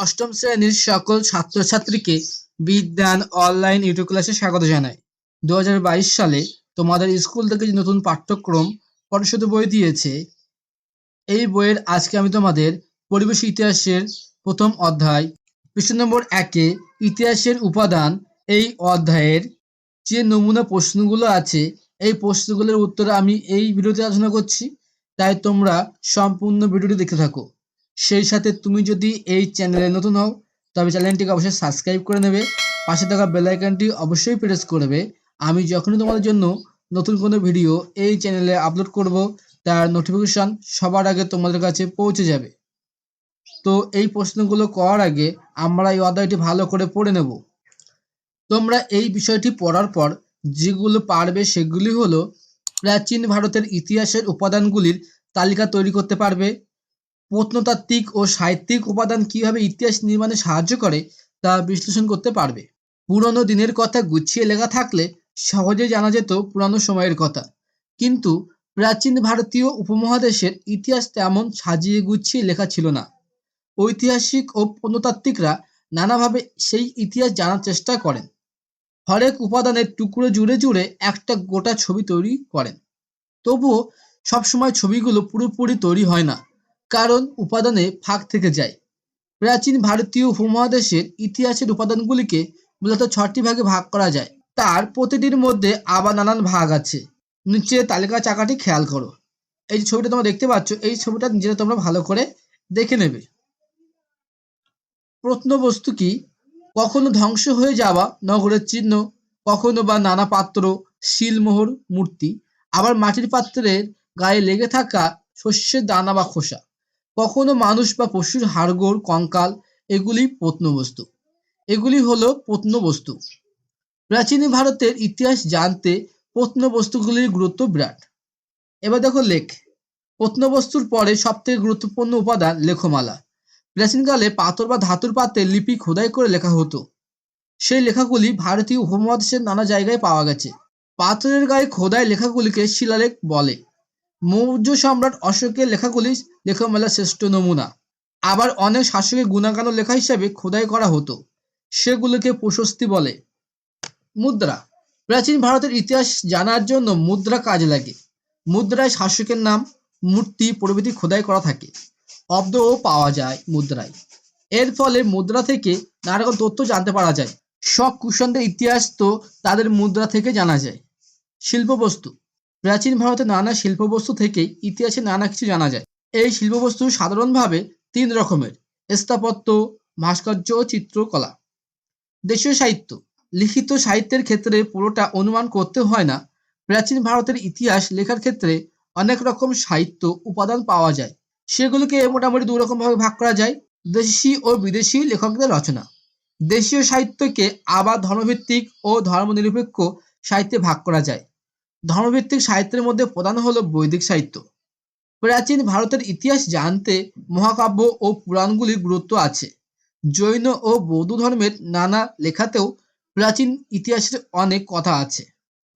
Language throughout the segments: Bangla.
অষ্টম শ্রেণীর সকল ছাত্রছাত্রীকে বিজ্ঞান অনলাইন ইউটিউব ক্লাসে স্বাগত জানাই। 2022 সালে তোমাদের স্কুল থেকে যে নতুন পাঠ্যক্রম পরিষদ বই দিয়েছে, এই বইয়ের আজকে আমি তোমাদের পরিবেশ ইতিহাসের প্রথম অধ্যায় পৃষ্ঠা নম্বর 1-এ ইতিহাসের উপাদান এই অধ্যায়ের যে নমুনা প্রশ্নগুলো আছে, এই প্রশ্নগুলোর উত্তর আমি এই ভিডিওতে আলোচনা করছি, তাই তোমরা সম্পূর্ণ ভিডিওটি দেখতে থাকো। সেই সাথে তুমি যদি এই চ্যানেলে নতুন হও তবে চ্যানেলটিকে অবশ্যই সাবস্ক্রাইব করে নেবে, পাশে থাকা বেল আইকনটি অবশ্যই প্রেস করবে। আমি যখনই তোমাদের জন্য নতুন কোনো ভিডিও এই চ্যানেলে আপলোড করব তার নোটিফিকেশন সবার আগে তোমাদের কাছে পৌঁছে যাবে। তো এই প্রশ্নগুলো করার আগে আমরা এই অধ্যায়টি ভালো করে পড়ে নেব। তোমরা এই বিষয়টি পড়ার পর যেগুলো পারবে সেগুলি হলো প্রাচীন ভারতের ইতিহাসের উপাদানগুলির তালিকা তৈরি করতে পারবে, প্রত্নতাত্ত্বিক ও সাহিত্যিক উপাদান কিভাবে ইতিহাস নির্মাণে সাহায্য করে তা বিশ্লেষণ করতে পারবে। পুরনো দিনের কথা গুছিয়ে লেখা থাকলে সহজেই জানা যেত পুরানো সময়ের কথা, কিন্তু প্রাচীন ভারতীয় উপমহাদেশের ইতিহাস তেমন সাজিয়ে গুছিয়ে লেখা ছিল না। ঐতিহাসিক ও প্রত্নতাত্ত্বিকরা নানাভাবে সেই ইতিহাস জানার চেষ্টা করেন। হরেক উপাদানের টুকরো জুড়ে জুড়ে একটা গোটা ছবি তৈরি করেন। তবুও সবসময় ছবিগুলো পুরোপুরি তৈরি হয় না, কারণ উপাদানে ফাঁক থেকে যায়। প্রাচীন ভারতীয় উপমহাদেশের ইতিহাসের উপাদানগুলিকে মূলত 6টি ভাগে ভাগ করা যায়। তার প্রতিটির মধ্যে আবার নানান ভাগ আছে। নিচে তালিকা চাকাটি খেয়াল করো। এই যে ছবিটা তোমরা দেখতে পাচ্ছ, এই ছবিটা নিজেরা তোমরা ভালো করে দেখে নেবে। প্রত্নবস্তু কি? কখনো ধ্বংস হয়ে যাওয়া নগরের চিহ্ন, কখনো বা নানা পাত্র, শিলমোহর, মূর্তি, আবার মাটির পাত্রের গায়ে লেগে থাকা শস্যের দানা বা খোসা, কখনো মানুষ বা পশুর হাড়গোড়, কঙ্কাল, এগুলি প্রত্নবস্তু। এগুলি হলো প্রত্নবস্তু। প্রাচীন ভারতের ইতিহাস জানতে প্রত্নবস্তুগুলির গুরুত্ব বিরাট। এবার দেখো লেখ। প্রত্নবস্তুর পরে সবথেকে গুরুত্বপূর্ণ উপাদান লেখমালা। প্রাচীনকালে পাথর বা ধাতুর পাত্রে লিপি খোদাই করে লেখা হতো। সেই লেখাগুলি ভারতীয় উপমহাদেশের নানা জায়গায় পাওয়া গেছে। পাথরের গায়ে খোদাই লেখাগুলিকে শিলালেখ বলে। মৌর্য সম্রাট অশোকের লেখাগুলি লেখমালার শ্রেষ্ঠ নমুনা। আবার অনেক শাসকের গুণাগান লেখা হিসেবে খোদাই করা হতো, সেগুলোকে প্রশস্তি বলে। মুদ্রা। প্রাচীন ভারতের ইতিহাস জানার জন্য মুদ্রা কাজে লাগে। মুদ্রায় শাসকের নাম, মূর্তি প্রভৃতি খোদাই করা থাকে। অব্দও পাওয়া যায় মুদ্রায়। এর ফলে মুদ্রা থেকে নানা রকম তথ্য জানতে পারা যায়। শক কুষাণদের ইতিহাস তো তাদের মুদ্রা থেকে জানা যায়। শিল্পবস্তু। প্রাচীন ভারতের নানা শিল্পবস্তু থেকে ইতিহাসে নানা কিছু জানা যায়। এই শিল্পবস্তু সাধারণভাবে 3 রকমের: স্থাপত্য, ভাস্কর্য ও চিত্রকলা। দেশীয় সাহিত্য। লিখিত সাহিত্যের ক্ষেত্রে পুরোটা অনুমান করতে হয় না। প্রাচীন ভারতের ইতিহাস লেখার ক্ষেত্রে অনেক রকম সাহিত্য উপাদান পাওয়া যায়। সেগুলোকে মোটামুটি 2 রকম ভাবে ভাগ করা যায়: দেশি ও বিদেশি লেখকদের রচনা। দেশীয় সাহিত্যকে আবার ধর্মভিত্তিক ও ধর্মনিরপেক্ষ সাহিত্যে ভাগ করা যায়। ধর্মভিত্তিক সাহিত্যের মধ্যে প্রধান হলো বৈদিক সাহিত্য। প্রাচীন ভারতের ইতিহাস জানতে মহাকাব্য ও পুরাণগুলির গুরুত্ব আছে। জৈন ও বৌদ্ধ ধর্মের নানা লেখাতেও প্রাচীন ইতিহাসের অনেক কথা আছে।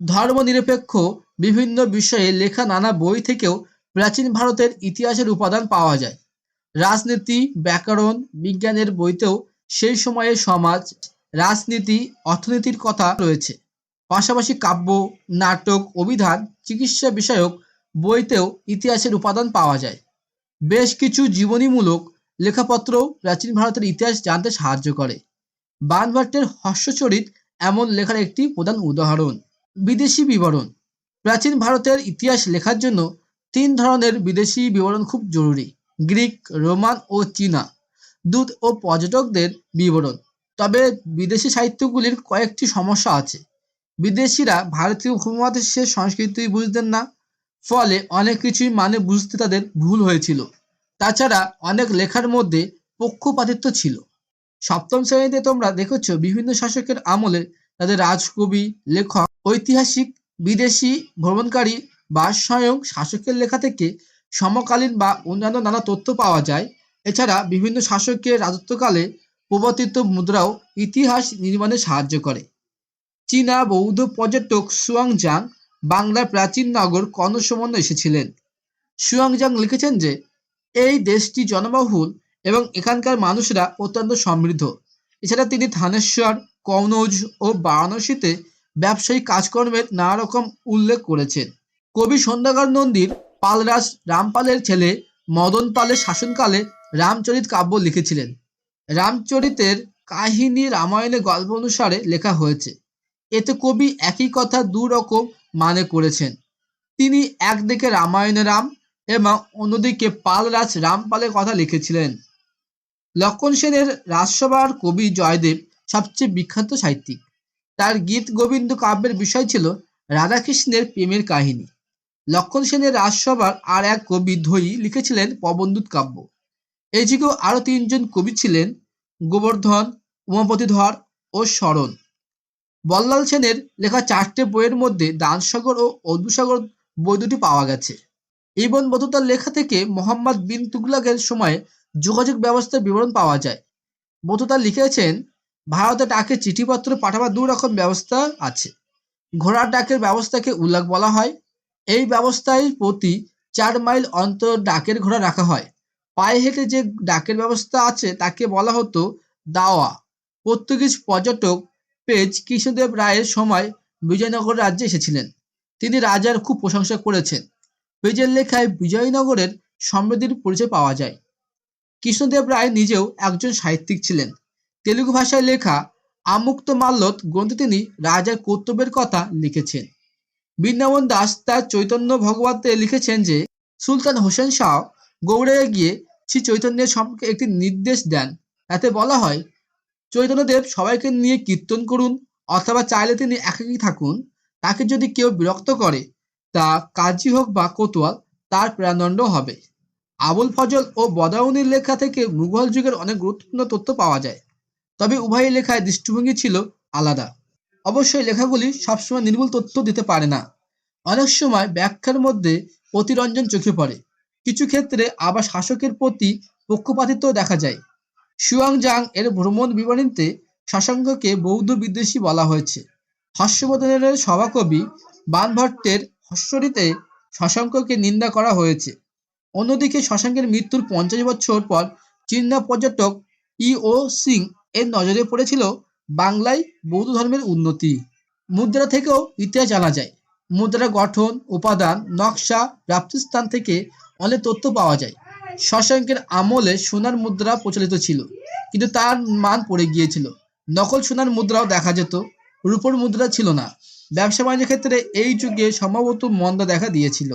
ধর্মনিরপেক্ষ বিভিন্ন বিষয়ে লেখা নানা বই থেকেও প্রাচীন ভারতের ইতিহাসের উপাদান পাওয়া যায়। রাজনীতি, ব্যাকরণ, বিজ্ঞানের বইতেও সেই সময়ের সমাজ, রাজনীতি, অর্থনীতির কথা রয়েছে। পাশাপাশি কাব্য, নাটক, অভিধান, চিকিৎসা বিষয়ক বইতেও ইতিহাসের উপাদান পাওয়া যায়। বেশ কিছু জীবনীমূলক লেখাপত্রও প্রাচীন ভারতের ইতিহাস জানতে সাহায্য করে। বাণভট্টের হর্ষচরিত এমন লেখার একটি প্রধান উদাহরণ। বিদেশি বিবরণ। প্রাচীন ভারতের ইতিহাস লেখার জন্য 3 ধরনের বিদেশি বিবরণ খুব জরুরি: গ্রিক, রোমান ও চীনা। দূত ও পর্যটকদের বিবরণ। তবে বিদেশি সাহিত্যগুলির কয়েকটি সমস্যা আছে। বিদেশিরা ভারতীয় উপমহাদেশের সংস্কৃতি বুঝতেন না, ফলে অনেক কিছুই মানে বুঝতে তাদের ভুল হয়েছিল। তাছাড়া অনেক লেখার মধ্যে পক্ষপাতিত্ব ছিল। সপ্তম শ্রেণীতে তোমরা দেখেছ বিভিন্ন শাসকের আমলে তাদের রাজকবি, লেখক, ঐতিহাসিক, বিদেশি, ভ্রমণকারী বা স্বয়ং শাসকের লেখা থেকে সমকালীন বা অন্যান্য নানা তথ্য পাওয়া যায়। এছাড়া বিভিন্ন শাসকের রাজত্বকালে প্রবর্তিত মুদ্রাও ইতিহাস নির্মাণে সাহায্য করে। চীনা বৌদ্ধ পর্যটক সুয়াংজাং বাংলার প্রাচীন নগর কর্ণ সম্বন্ধে এসেছিলেন। সুয়াংজাং লিখেছেন যে এই দেশটি জনবহুল এবং এখানকার মানুষরা অত্যন্ত সমৃদ্ধ। এছাড়া তিনি থানেশ্বর, কনৌজ ও বারাণসীতে ব্যবসায়িক কাজকর্মের নানা রকম উল্লেখ করেছেন। কবি সন্ধ্যাকর নন্দীর পালরাজ রামপালের ছেলে মদন পালের শাসনকালে রামচরিত কাব্য লিখেছিলেন। রামচরিতের কাহিনী রামায়ণের গল্প অনুসারে লেখা হয়েছে। এতে কবি একই কথা দু রকম মানে করেছেন। তিনি একদিকে রামায়ণে রাম এবং অন্যদিকে পালরাজ রামপালের কথা লিখেছিলেন। লক্ষণ সেনের রাজসভার কবি জয়দেব সবচেয়ে বিখ্যাত সাহিত্যিক। তার গীত গোবিন্দ কাব্যের বিষয় ছিল রাধাকৃষ্ণের প্রেমের কাহিনী। লক্ষণ সেনের রাজসভার আর এক কবি ধৈ লিখেছিলেন পবনদূত কাব্য। এই যুগেও আরো তিনজন কবি ছিলেন, গোবর্ধন, উমাপতিধর ও শরণ। বল্লাল সেনের লেখা 4টে বইয়ের মধ্যে দানসাগর ও অদূসাগর বই দুটি পাওয়া গেছে। ইবন বতুতার লেখা থেকে মোহাম্মদ বিন তুগলাকের সময়ে যোগাযোগ ব্যবস্থার বিবরণ পাওয়া যায়। বতুতা লিখেছেন, ভারতে ডাকে চিঠিপত্র পাঠাবার দু রকম ব্যবস্থা আছে। ঘোড়ার ডাকের ব্যবস্থাকে উল্লাক বলা হয়। এই ব্যবস্থায় প্রতি 4 মাইল অন্তর ডাকের ঘোড়া রাখা হয়। পায়ে হেঁটে যে ডাকের ব্যবস্থা আছে তাকে বলা হতো দাওয়া। পর্তুগিজ পর্যটক পেজ কৃষ্ণদেব রায়ের সময় বিজয়নগর রাজ্যে এসেছিলেন। তিনি রাজার খুব প্রশংসা করেছেন। পেজের লেখায় বিজয়নগরের সমৃদ্ধির পরিচয় পাওয়া যায়। কৃষ্ণদেব রায় নিজেও একজন সাহিত্যিক ছিলেন। তেলুগু ভাষায় লেখা আমুক্ত মাল্যদ গ্রন্থে তিনি রাজার কর্তব্যের কথা লিখেছেন। বৃন্দাবন দাস তার চৈতন্য ভগবতে লিখেছেন যে সুলতান হোসেন শাহ গৌড়ে গিয়ে শ্রী চৈতন্যের সম্পর্কে একটি নির্দেশ দেন। তাতে বলা হয়, চৈতন্যদেব সবাইকে নিয়ে কীর্তন করুন অথবা চাইলে তিনি একাকী থাকুন। তাকে যদি কেউ বিরক্ত করে, তা কাজী হোক বা কোতোয়াল, তার প্রাণদণ্ড হবে। আবুল ফজল ও বদাউনির লেখা থেকে মুঘল যুগের অনেক গুরুত্বপূর্ণ তথ্য পাওয়া যায়। তবে উভয় লেখায় দৃষ্টিভঙ্গি ছিল আলাদা। অবশ্যই লেখাগুলি সবসময় নির্ভুল তথ্য দিতে পারে না। অনেক সময় ব্যাখ্যার মধ্যে অতিরঞ্জন চোখে পড়ে। কিছু ক্ষেত্রে আবার শাসকের প্রতি পক্ষপাতিত্ব দেখা যায়। সুয়াংজাং এর ভ্রমণ বিবরণীতে শশাঙ্ককে বৌদ্ধ বিদ্বেষী বলা হয়েছে। হর্ষবর্ধনের সভাকবি বাণভট্টের হর্ষরিতে শশাঙ্ককে নিন্দা করা হয়েছে। অন্যদিকে শশাঙ্কের মৃত্যুর 50 বছর পর চীনা পর্যটক ই.ও. সিং এর নজরে পড়েছিল বাংলায় বৌদ্ধ ধর্মের উন্নতি। মুদ্রা থেকেও ইতিহাস জানা যায়। মুদ্রার গঠন, উপাদান, নকশা, প্রাপ্তিস্থান থেকে অনেক তথ্য পাওয়া যায়। শশাঙ্কের আমলে সোনার মুদ্রা প্রচলিত ছিল, কিন্তু তার মান পড়ে গিয়েছিল। নকল সোনার মুদ্রাও দেখা যেত, রূপোর মুদ্রা ছিল না। ব্যবসা বাণিজ্যের ক্ষেত্রে এই যুগে সম্ভবত মন্দা দেখা দিয়েছিল।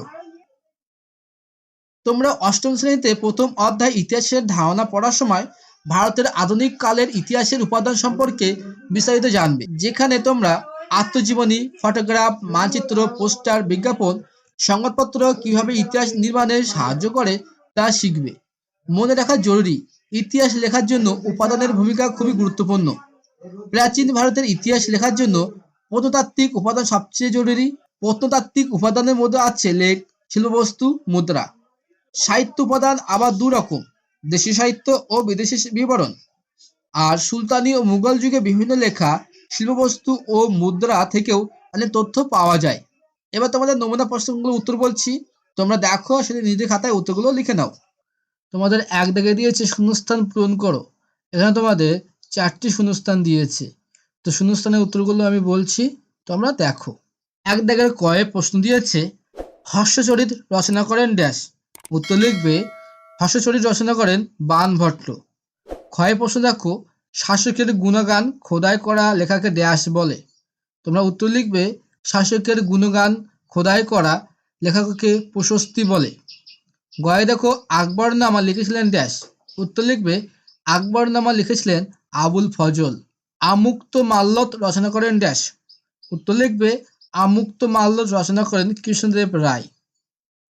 তোমরা অষ্টম শ্রেণীতে প্রথম অধ্যায় ইতিহাসের ধারণা পড়ার সময় ভারতের আধুনিক কালের ইতিহাসের উপাদান সম্পর্কে বিস্তারিত জানবে, যেখানে তোমরা আত্মজীবনী, ফটোগ্রাফ, মানচিত্র, পোস্টার, বিজ্ঞাপন, সংবাদপত্র কিভাবে ইতিহাস নির্মাণে সাহায্য করে তা শিখবে। মনে রাখা জরুরি, ইতিহাস লেখার জন্য উপাদানের ভূমিকা খুবই গুরুত্বপূর্ণ। প্রাচীন ভারতের ইতিহাস লেখার জন্য প্রত্নতাত্ত্বিক উপাদান সবচেয়ে জরুরি। প্রত্নতাত্ত্বিক উপাদানের মধ্যে আছে লেখ, শিল্পবস্তু, মুদ্রা। সাহিত্য উপাদান আবার দু রকম, দেশীয় সাহিত্য ও বিদেশি বিবরণ। আর সুলতানি ও মুঘল যুগে বিভিন্ন লেখা, শিল্পবস্তু ও মুদ্রা থেকেও অনেক তথ্য পাওয়া যায়। এবার তোমাদের নমুনা প্রশ্নগুলোর উত্তর বলছি, তোমরা দেখো, সেটা নিজের খাতায় উত্তরগুলো লিখে নাও। তোমাদের এক দাগে দিয়েছে শূন্যস্থান পূরণ করো। এখানে তোমাদের 4টি শূন্যস্থান দিয়েছে। তো শূন্যস্থানের উত্তরগুলো আমি বলছি, তোমরা দেখো। এক দাগের কয়ে প্রশ্ন দিয়েছে, হর্ষচরিত রচনা করেন ড্যাশ। উত্তর লিখবে, হর্ষচরিত রচনা করেন বাণভট্ট। ক্ষয়ে প্রশ্ন দেখো, শাসকের গুণগান খোদাই করা লেখাকে ড্যাশ বলে। তোমরা উত্তর লিখবে, শাসকের গুণগান খোদাই করা লেখাকে প্রশস্তি বলে। গয়ে দেখো, আকবরনামা লিখেছিলেন ড্যাশ। উত্তর লিখবে, আকবরনামা লিখেছিলেন আবুল ফজল। আমুক্ত মাল্যদ রচনা করেন ড্যাশ। উত্তর লিখবে, আমুক্ত মাল্যদ রচনা করেন কৃষ্ণদেব রায়।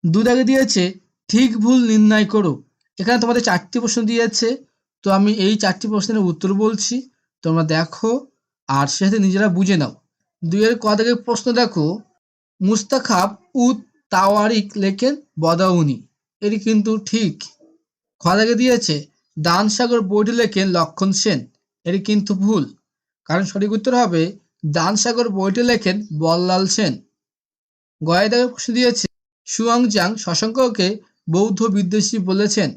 দুদাগে দিয়েছে ঠিক ভুল নির্ণয় করো। এখানে তোমাদের 4টি প্রশ্ন দিয়েছে। তো আমি এই 4টি প্রশ্নের উত্তর বলছি, তোমরা দেখো আর সেটা নিজেরা বুঝে নাও। 2-এর ক দাগের প্রশ্ন দেখো, মুস্তাখাব উদ তাওয়ারিক লেখেন বদাউনি। এটি কিন্তু ঠিক। খ দাগে দিয়েছে দানসাগর বইটি লেখেন লক্ষণ সেন। এটি কিন্তু ভুল, কারণ সঠিক উত্তর হবে দানসাগর বইটি লেখেন বল্লাল সেন। গয়ে দাগে প্রশ্ন দিয়েছে সুয়াংজাং শশাঙ্ককে বৌদ্ধ বিদ্বেষী বলেছেন।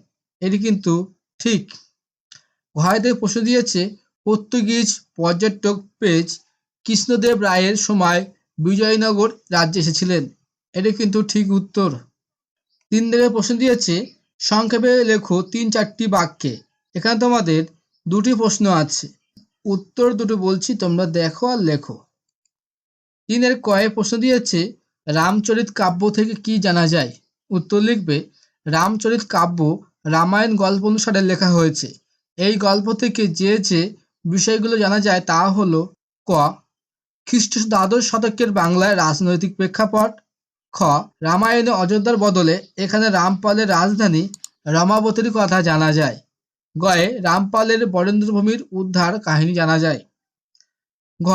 এটি কিন্তু ঠিক। ঘাইতে প্রশ্ন দিয়েছে পর্তুগিজ পর্যটক পেজ কৃষ্ণদেব রায়ের সময় বিজয়নগর রাজ্যে এসেছিলেন। এটা কিন্তু ঠিক উত্তর। 3 দাগের প্রশ্ন দিয়েছে সংক্ষেপে লেখো 3-4টি বাক্যে। এখানে তোমাদের 2টি প্রশ্ন আছে, উত্তর দুটো বলছি, তোমরা দেখো আর লেখো। 3 এর কয়ে প্রশ্ন দিয়েছে রামচরিত কাব্য থেকে কি জানা যায়? উত্তর লিখবে রামচরিত কাব্য রামায়ণ গল্প অনুসারে লেখা হয়েছে। এই গল্প থেকে যে যে বিষয়গুলো জানা যায় তা হলো ক. খ্রিস্টীয় দ্বাদশ শতকের বাংলায় রাজনৈতিক প্রেক্ষাপট। খ. রামায়ণে অযোধ্যার বদলে এখানে রামপালের রাজধানী রমাবতীর কথা জানা যায়। গয়ে রামপালের বরেন্দ্রভূমির উদ্ধার কাহিনী জানা যায়। ঘ.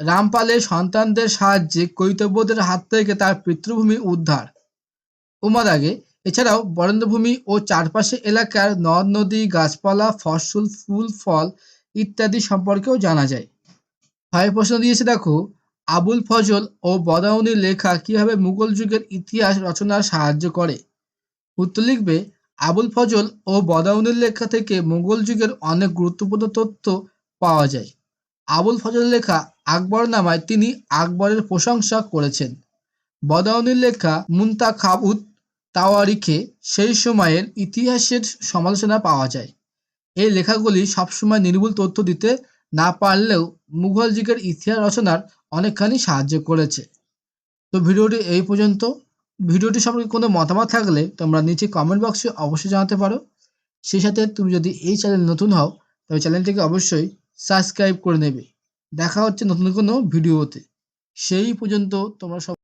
রামপালের সন্তানদের সাহায্যে কৈতব্যদের হাত থেকে তার পিতৃভূমি উদ্ধার। উমাদাগে এছাড়াও বরেন্দ্রভূমি ও চারপাশে এলাকার নদ নদী গাছপালা ফসল ফুল ফল ইত্যাদি সম্পর্কেও জানা যায়। হয় প্রশ্ন দিয়েছে দেখো আবুল ফজল ও বদাউনির লেখা কিভাবে মুঘল যুগের ইতিহাস রচনায় সাহায্য করে? উত্তর লিখবে আবুল ফজল ও বদাউনির লেখা থেকে মুঘল যুগের অনেক গুরুত্বপূর্ণ তথ্য পাওয়া যায়। আবুল ফজলের লেখা আকবরনামায় তিনি আকবরের প্রশংসা করেছেন। বদাউনির লেখা মুনতাখাবুত তাওয়ারিখে সেই সময়ের ইতিহাসের সমালোচনা পাওয়া যায়। এই লেখাগুলি সবসময় নির্ভুল তথ্য দিতে না পারলেও মুঘল যুগের ইতিহাস রচনার অনেকখানি সাহায্য করেছে। তো ভিডিওটি এই পর্যন্ত। ভিডিওটি সম্পর্কে কোনো মতামত থাকলে তোমরা নিচে কমেন্ট বক্সে অবশ্যই জানাতে পারো। সেই সাথে তুমি যদি এই চ্যানেল নতুন হও তবে চ্যানেলটিকে অবশ্যই সাবস্ক্রাইব করে নেবে। দেখা হচ্ছে নতুন কোনো ভিডিওতে। সেই পর্যন্ত তোমরা সব